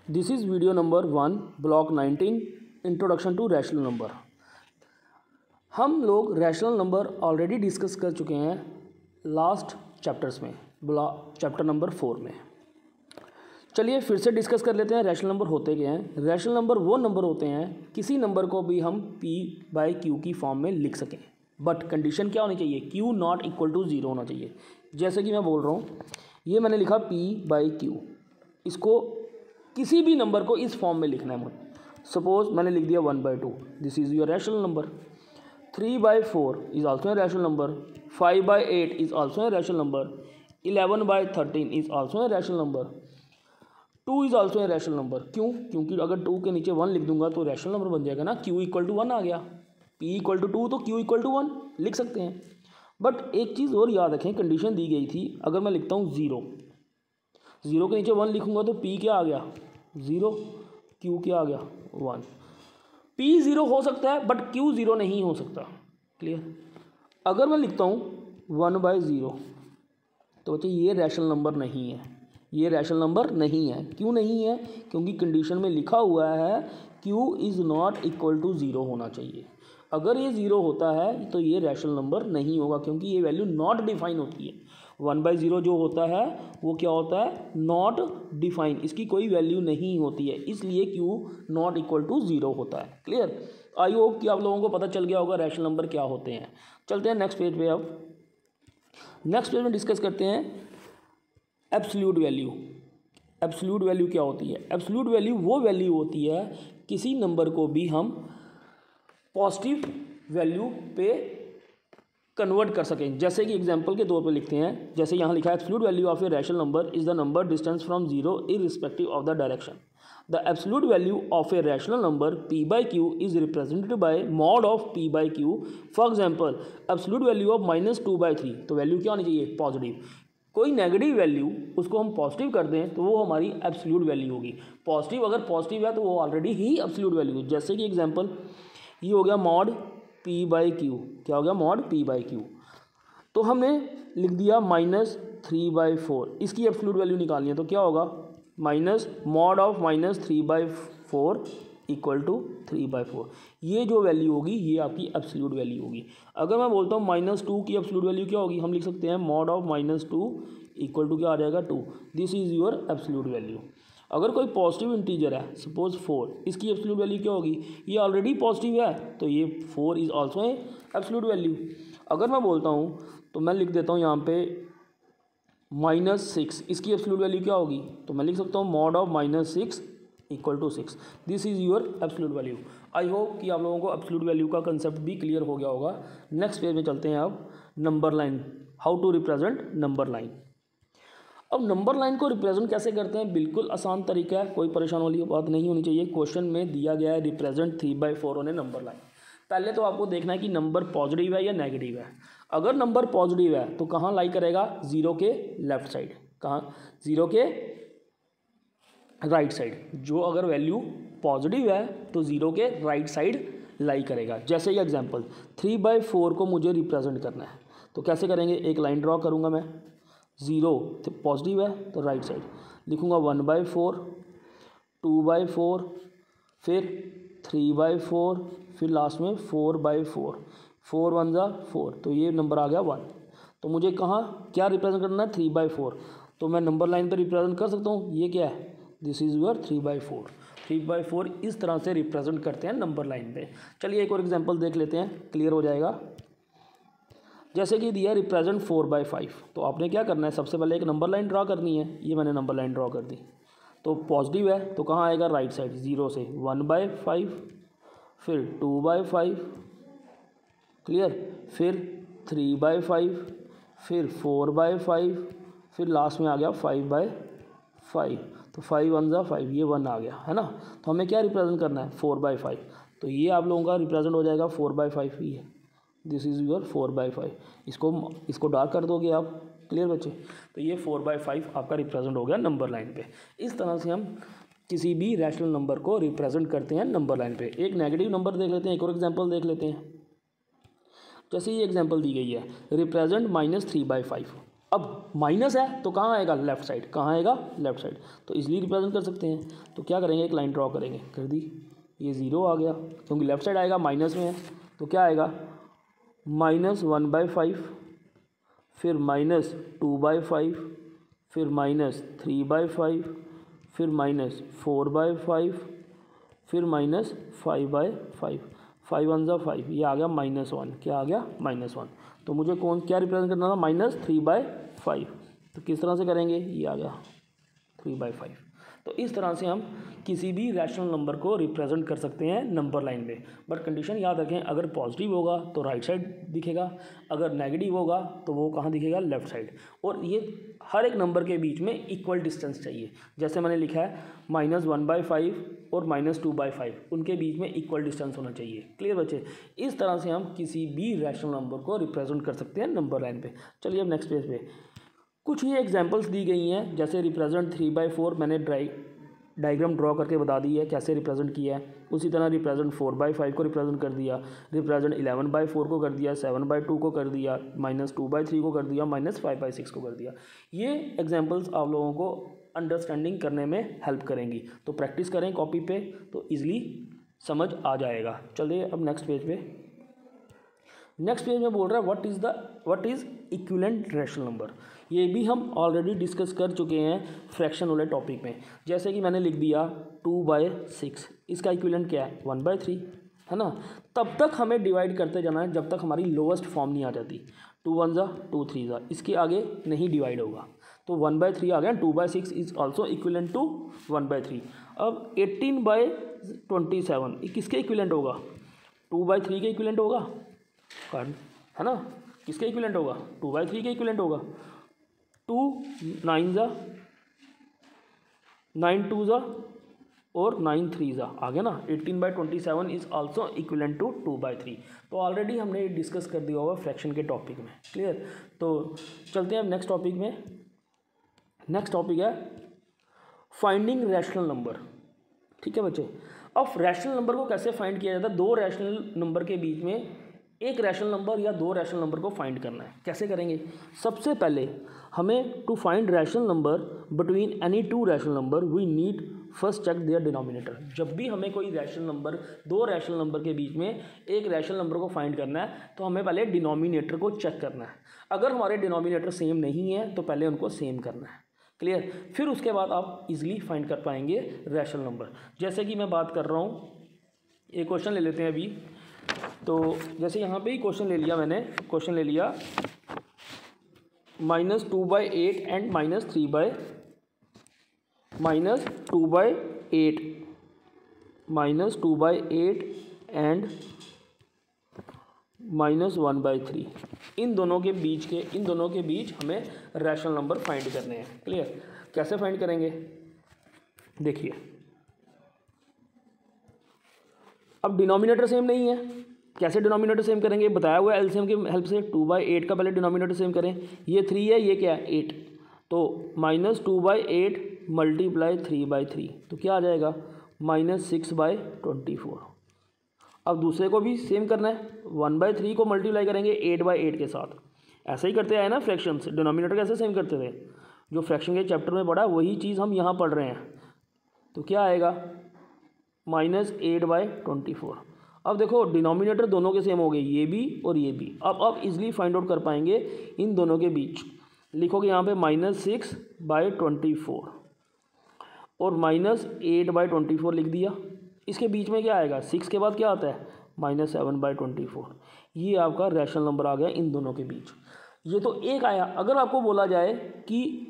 This is video number 1 block 19 introduction to rational number. हम लोग rational number already discuss कर चुके हैं लास्ट चैप्टर्स में, चैप्टर नंबर 4 में। चलिए फिर से डिस्कस कर लेते हैं रैशनल नंबर होते क्या हैं। रैशनल नंबर वो नंबर होते हैं किसी नंबर को भी हम p/q की फॉर्म में लिख सकें, बट कंडीशन क्या होनी चाहिए, q नॉट इक्वल टू 0 होना चाहिए। जैसे कि मैं बोल रहा हूँ, ये मैंने लिखा p/q, इसको किसी भी नंबर को इस फॉर्म में लिखना है मुझे। सपोज मैंने लिख दिया 1/2, this is your rational number. 3/4 is also a rational number. 5/8 is also a rational number. 11/13 is also a rational number. 2 is also a rational number. क्यों? क्योंकि अगर 2 के नीचे 1 लिख दूंगा तो रैशनल नंबर बन जाएगा ना। q इक्वल टू 1 आ गया, p इक्वल टू 2 तो q इक्वल टू 1 लिख सकते हैं। बट एक चीज़ और याद रखें, कंडीशन दी गई थी, अगर मैं लिखता हूँ 0 के नीचे 1 लिखूंगा तो p क्या आ गया 0, q क्या आ गया 1। p 0 हो सकता है बट q 0 नहीं हो सकता। क्लियर? अगर मैं लिखता हूँ 1/0 तो बच्चे ये रैशनल नंबर नहीं है, ये रैशनल नंबर नहीं है। क्यों नहीं है? क्योंकि कंडीशन में लिखा हुआ है q is not equal to 0 होना चाहिए। अगर ये 0 होता है तो ये रैशनल नंबर नहीं होगा, क्योंकि ये वैल्यू नॉट डिफाइन होती है। 1/0 जो होता है वो क्या होता है, नॉट डिफाइन, इसकी कोई वैल्यू नहीं होती है, इसलिए q नॉट इक्वल टू 0 होता है। क्लियर? आई होप कि आप लोगों को पता चल गया होगा रैशनल नंबर क्या होते हैं। चलते हैं नेक्स्ट पेज पे। अब नेक्स्ट पेज में डिस्कस करते हैं एब्सोल्यूट वैल्यू। एब्सोल्यूट वैल्यू क्या होती है? एब्सोल्यूट वैल्यू वो वैल्यू होती है किसी नंबर को भी हम पॉजिटिव वैल्यू पे कन्वर्ट कर सकें। जैसे कि एग्जांपल के तौर पे लिखते हैं, जैसे यहाँ लिखा है absolute value of a rational number is the number distance from 0 irrespective of the direction. The absolute value of a rational number p/q is represented by mod of p/q। For example absolute value of -2/3, तो value क्या होनी चाहिए, positive. कोई negative value उसको हम positive कर दें तो वो हमारी एब्सोल्यूट वैल्यू होगी। पॉजिटिव अगर पॉजिटिव है तो वो ऑलरेडी ही एब्सोल्यूट वैल्यू है। जैसे कि एग्जांपल ये हो गया मॉड p/q, क्या हो गया मॉड p/q, तो हमने लिख दिया -3/4, इसकी एब्सोल्यूट वैल्यू निकालनी है तो क्या होगा, मॉड ऑफ -3/4 इक्वल टू 3/4। ये जो वैल्यू होगी ये आपकी एब्सोल्यूट वैल्यू होगी। अगर मैं बोलता हूँ -2 की एब्सोल्यूट वैल्यू क्या होगी, हम लिख सकते हैं मॉड ऑफ -2 इक्वल टू क्या आ जाएगा 2। This is your absolute value. अगर कोई पॉजिटिव इंटीजर है, सपोज 4, इसकी एब्सोल्यूट वैल्यू क्या होगी, ये ऑलरेडी पॉजिटिव है तो ये 4 is also a absolute value. अगर मैं बोलता हूँ तो मैं लिख देता हूँ यहाँ पे -6, इसकी एब्सोल्यूट वैल्यू क्या होगी, तो मैं लिख सकता हूँ mod of -6 equal to 6। This is your absolute value. I hope कि आप लोगों को एब्सोल्यूट वैल्यू का कंसेप्ट भी क्लियर हो गया होगा। नेक्स्ट पेज में चलते हैं अब number line, how to represent number line. अब नंबर लाइन को रिप्रेजेंट कैसे करते हैं, बिल्कुल आसान तरीका है, कोई परेशान वाली बात नहीं होनी चाहिए। क्वेश्चन में दिया गया है represent 3/4 on A number line. पहले तो आपको देखना है कि नंबर पॉजिटिव है या नेगेटिव है। अगर नंबर पॉजिटिव है तो कहाँ लाई करेगा, 0 के लेफ्ट साइड, कहाँ 0 के राइट साइड। जो अगर वैल्यू पॉजिटिव है तो 0 के राइट साइड लाई करेगा। जैसे ये एग्जांपल 3/4 को मुझे रिप्रेजेंट करना है तो कैसे करेंगे, एक लाइन ड्रॉ करूँगा मैं, 0 तो पॉजिटिव है तो राइट साइड लिखूँगा 1/4, 2/4, फिर 3/4, फिर लास्ट में 4/4, 4 1 ज़ा 4, तो ये नंबर आ गया 1। तो मुझे कहाँ क्या रिप्रेजेंट करना है, 3/4, तो मैं नंबर लाइन पर रिप्रेजेंट कर सकता हूँ। ये क्या है, दिस इज़ योर 3/4। 3/4 इस तरह से रिप्रेजेंट करते हैं नंबर लाइन पे। चलिए एक और एग्जांपल देख लेते हैं, क्लियर हो जाएगा। जैसे कि दिया रिप्रेजेंट 4/5, तो आपने क्या करना है, सबसे पहले एक नंबर लाइन ड्रा करनी है। ये मैंने नंबर लाइन ड्रॉ कर दी, तो पॉजिटिव है तो कहाँ आएगा, राइट साइड, 0 से 1/5, फिर 2/5, क्लियर, फिर 3/5, फिर 4/5, फिर लास्ट में आ गया 5/5, तो 5 1 ज़ा 5, ये 1 आ गया है ना। तो हमें क्या रिप्रेजेंट करना है, 4/5, तो ये आप लोगों का रिप्रेजेंट हो जाएगा 4/5 ही है। This is your 4/5। इसको डार्क कर दोगे आप, क्लियर बच्चे, तो ये 4/5 आपका रिप्रेजेंट हो गया नंबर लाइन पे। इस तरह से हम किसी भी रैशनल नंबर को रिप्रेजेंट करते हैं नंबर लाइन पे। एक नेगेटिव नंबर देख लेते हैं, एक और एग्जांपल देख लेते हैं। जैसे ये एग्जांपल दी गई है रिप्रेजेंट -3/5, अब माइनस है तो कहाँ आएगा, लेफ्ट साइड, कहाँ आएगा, लेफ्ट साइड, तो इजीली रिप्रेजेंट कर सकते हैं। तो क्या करेंगे, एक लाइन ड्रॉ करेंगे, कर दी, ये 0 आ गया क्योंकि लेफ्ट साइड आएगा, माइनस में है, तो क्या आएगा -1/5, फिर -2/5, फिर -3/5, फिर -4/5, फिर -5/5, 5 1 ज़ा 5, ये आ गया -1, क्या आ गया, -1। तो मुझे कौन क्या रिप्रेजेंट करना था, -3/5, तो किस तरह से करेंगे, ये आ गया 3/5। तो इस तरह से हम किसी भी रैशनल नंबर को रिप्रेजेंट कर सकते हैं नंबर लाइन में। बट कंडीशन याद रखें, अगर पॉजिटिव होगा तो राइट साइड दिखेगा, अगर नेगेटिव होगा तो वो कहाँ दिखेगा, लेफ्ट साइड। और ये हर एक नंबर के बीच में इक्वल डिस्टेंस चाहिए। जैसे मैंने लिखा है -1/5 और -2/5, उनके बीच में इक्वल डिस्टेंस होना चाहिए। क्लियर बच्चे, इस तरह से हम किसी भी रैशनल नंबर को रिप्रेजेंट कर सकते हैं नंबर लाइन पे। चलिए अब नेक्स्ट पेज पे कुछ ये एग्जांपल्स दी गई हैं, जैसे रिप्रेजेंट 3/4 मैंने डायग्राम ड्रॉ करके बता दी है कैसे रिप्रेजेंट किया है। उसी तरह रिप्रेजेंट 4/5 को रिप्रेजेंट कर दिया, रिप्रेजेंट 11/4 को कर दिया, 7/2 को कर दिया, -2/3 को कर दिया, -5/6 को कर दिया। ये एग्जांपल्स आप लोगों को अंडरस्टैंडिंग करने में हेल्प करेंगी, तो प्रैक्टिस करें कॉपी पे तो ईजिली समझ आ जाएगा। चलिए अब नेक्स्ट पेज पे, नेक्स्ट पेज में बोल रहा है what is equivalent rational number. ये भी हम ऑलरेडी डिस्कस कर चुके हैं फ्रैक्शन वाले टॉपिक में। जैसे कि मैंने लिख दिया 2/6, इसका इक्विवेलेंट क्या है, 1/3, है ना। तब तक हमें डिवाइड करते जाना है जब तक हमारी लोवेस्ट फॉर्म नहीं आ जाती। 2 1 ज़ा 2 3 ज़ा, इसके आगे नहीं डिवाइड होगा, तो 1/3 आ गया। 2/6 इज ऑल्सो इक्विवेलेंट टू 1/3। अब 18/27 ये किसके इक्विवेलेंट होगा, 2/3 के इक्विवेलेंट होगा, है ना। किसके इक्विवेलेंट होगा, 2/3 के इक्विवेलेंट होगा। 2 9 ज़ा 9 2 ज़ा और 9 3 ज़ा आ गया ना। 18/27 इज ऑल्सो इक्विवेलेंट टू 2/3। तो ऑलरेडी हमने डिस्कस कर दिया होगा फ्रैक्शन के टॉपिक में। क्लियर, तो चलते हैं अब नेक्स्ट टॉपिक में। नेक्स्ट टॉपिक है फाइंडिंग रैशनल नंबर। ठीक है बच्चे, अब रैशनल नंबर को कैसे फाइंड किया जाता है, दो रैशनल नंबर के बीच में एक रैशनल नंबर या दो रैशनल नंबर को फाइंड करना है। कैसे करेंगे, सबसे पहले हमें to find rational number between any two rational number we need first check their denominator. जब भी हमें कोई रैशनल नंबर, दो रैशनल नंबर के बीच में एक रैशनल नंबर को फाइंड करना है तो हमें पहले डिनोमिनेटर को चेक करना है। अगर हमारे डिनोमिनेटर सेम नहीं है तो पहले उनको सेम करना है। क्लियर, फिर उसके बाद आप इजीली फाइंड कर पाएंगे रैशनल नंबर। जैसे कि मैं बात कर रहा हूँ, एक क्वेश्चन ले लेते हैं अभी। तो जैसे यहाँ पे ही क्वेश्चन ले लिया मैंने, क्वेश्चन ले लिया -2/8 एंड -2/8 -2/8 एंड -1/3। इन दोनों के बीच हमें रैशनल नंबर फाइंड करने हैं। क्लियर, कैसे फाइंड करेंगे, देखिए अब डिनोमिनेटर सेम नहीं है, कैसे डिनोमिनेटर सेम करेंगे, बताया हुआ है एलसीएम की हेल्प से। 2/8 का पहले डिनोमिनेटर सेम करें, ये 3 है, ये क्या है 8, तो -2/8 × 3/3 तो क्या आ जाएगा -6/24। अब दूसरे को भी सेम करना है, 1/3 को मल्टीप्लाई करेंगे 8/8 के साथ। ऐसे ही करते आए ना फ्रैक्शंस, डिनोमिनेटर कैसे सेम करते थे, जो फ्रैक्शन के चैप्टर में पढ़ा वही चीज़ हम यहाँ पढ़ रहे हैं। तो क्या आएगा -8/24। अब देखो डिनोमिनेटर दोनों के सेम हो गए, ये भी और ये भी। अब आप इजीली फाइंड आउट कर पाएंगे इन दोनों के बीच। लिखोगे यहाँ पे -6/24 और -8/24 लिख दिया। इसके बीच में क्या आएगा, 6 के बाद क्या आता है -7/24। ये आपका रैशनल नंबर आ गया इन दोनों के बीच। ये तो एक आया। अगर आपको बोला जाए कि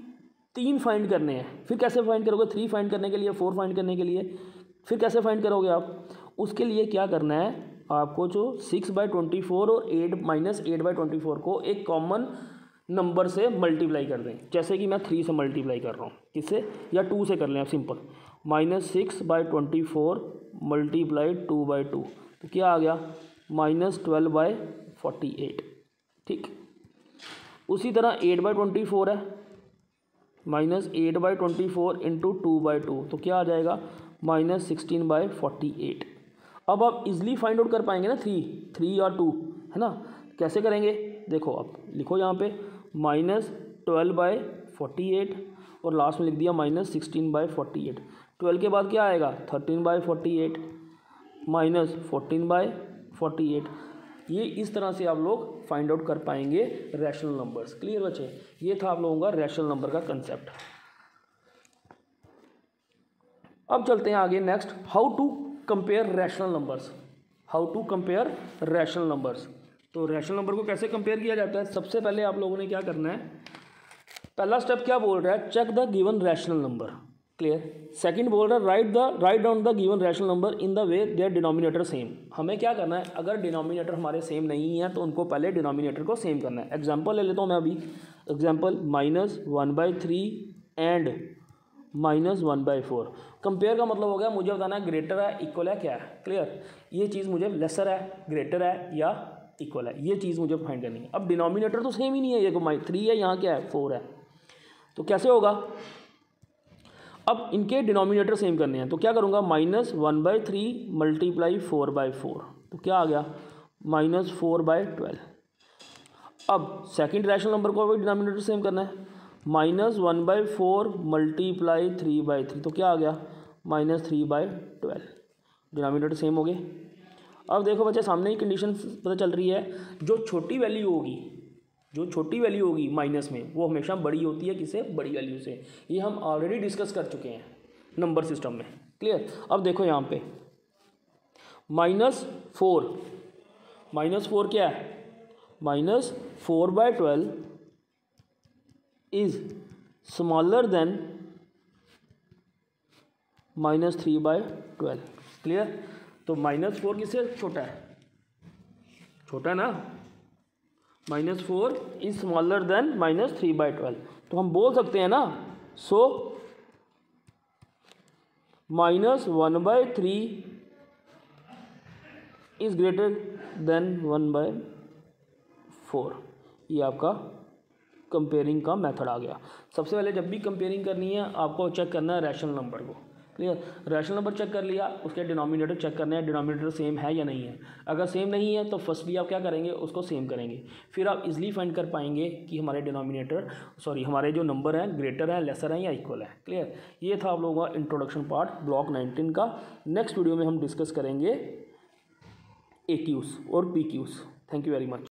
3 फाइंड करने हैं, फिर कैसे फाइंड करोगे, 3 फाइंड करने के लिए, 4 फाइंड करने के लिए फिर कैसे फाइंड करोगे आप। उसके लिए क्या करना है आपको, जो 6/24 और 8/24 को एक कॉमन नंबर से मल्टीप्लाई कर दें। जैसे कि मैं 3 से मल्टीप्लाई कर रहा हूँ, किससे, या 2 से कर लें आप सिंपल। -6/24 × 2/2 तो क्या आ गया -12/48। ठीक, उसी तरह 8/24 है, -8/24 × 2/2 तो क्या आ जाएगा -16/48। अब आप इजीली फाइंड आउट कर पाएंगे ना 3 और 2, है ना। कैसे करेंगे, देखो आप लिखो यहाँ पे 12/48 और लास्ट में लिख दिया -16/48। 12 के बाद क्या आएगा 13/48 -14/48। ये इस तरह से आप लोग फाइंड आउट कर पाएंगे रैशनल नंबर्स। क्लियर बच्चे, ये था आप लोगों का रैशनल नंबर का कंसेप्ट। अब चलते हैं आगे next, how to compare rational numbers. How to compare rational numbers. तो रैशनल नंबर को कैसे कंपेयर किया जाता है, सबसे पहले आप लोगों ने क्या करना है, पहला स्टेप क्या बोल रहा है, check the given rational number. Clear. Second बोल रहा है write down the given rational number in the way their denominator same. हमें क्या करना है, अगर डिनोमिनेटर हमारे सेम नहीं है तो उनको पहले डिनोमिनेटर को सेम करना है। एग्जांपल ले लेता हूँ मैं अभी, एग्जांपल -1/3 एंड -1/4। कंपेयर का मतलब हो गया मुझे बताना है ग्रेटर है इक्वल है क्या है। क्लियर, ये चीज़ मुझे लेसर है ग्रेटर है या इक्वल है, ये चीज़ मुझे फाइंड करनी है। अब डिनोमिनेटर तो सेम ही नहीं है, ये 3 है, यहाँ क्या है 4 है, तो कैसे होगा। अब इनके डिनोमिनेटर सेम करने हैं तो क्या करूँगा, -1/3 × 4/4, तो क्या आ गया -4/12। अब सेकंड रैशनल नंबर को भी डिनोमिनेटर सेम करना है, -1/4 × 3/3, तो क्या आ गया -3/12। डिनोमिनेटर सेम हो गए। अब देखो बच्चे सामने ही कंडीशन पता चल रही है, जो छोटी वैल्यू होगी माइनस में वो हमेशा बड़ी होती है किससे, बड़ी वैल्यू से। ये हम ऑलरेडी डिस्कस कर चुके हैं नंबर सिस्टम में। क्लियर। अब देखो यहाँ पे -4 क्या है, -4/12 इज स्मॉलर देन -3/12। क्लियर। तो -4 किससे छोटा है, छोटा है ना, -4 इज स्मॉलर देन -3/12। तो हम बोल सकते हैं ना, सो -1/3 इज ग्रेटर देन 1/4। ये आपका कंपेयरिंग का मेथड आ गया। सबसे पहले जब भी कंपेयरिंग करनी है आपको चेक करना है रैशनल नंबर को। क्लियर। रैशनल नंबर चेक कर लिया, उसके डिनोमिनेटर चेक करना है, डिनोमिनेटर सेम है या नहीं है। अगर सेम नहीं है तो फर्स्टली आप क्या करेंगे, उसको सेम करेंगे, फिर आप इजीली फाइंड कर पाएंगे कि हमारे जो नंबर हैं ग्रेटर है, लेसर है या इक्वल है। क्लियर। ये था आप लोगों का इंट्रोडक्शन पार्ट ब्लॉक 19 का। नेक्स्ट वीडियो में हम डिस्कस करेंगे AQs और PQs। Thank you very much.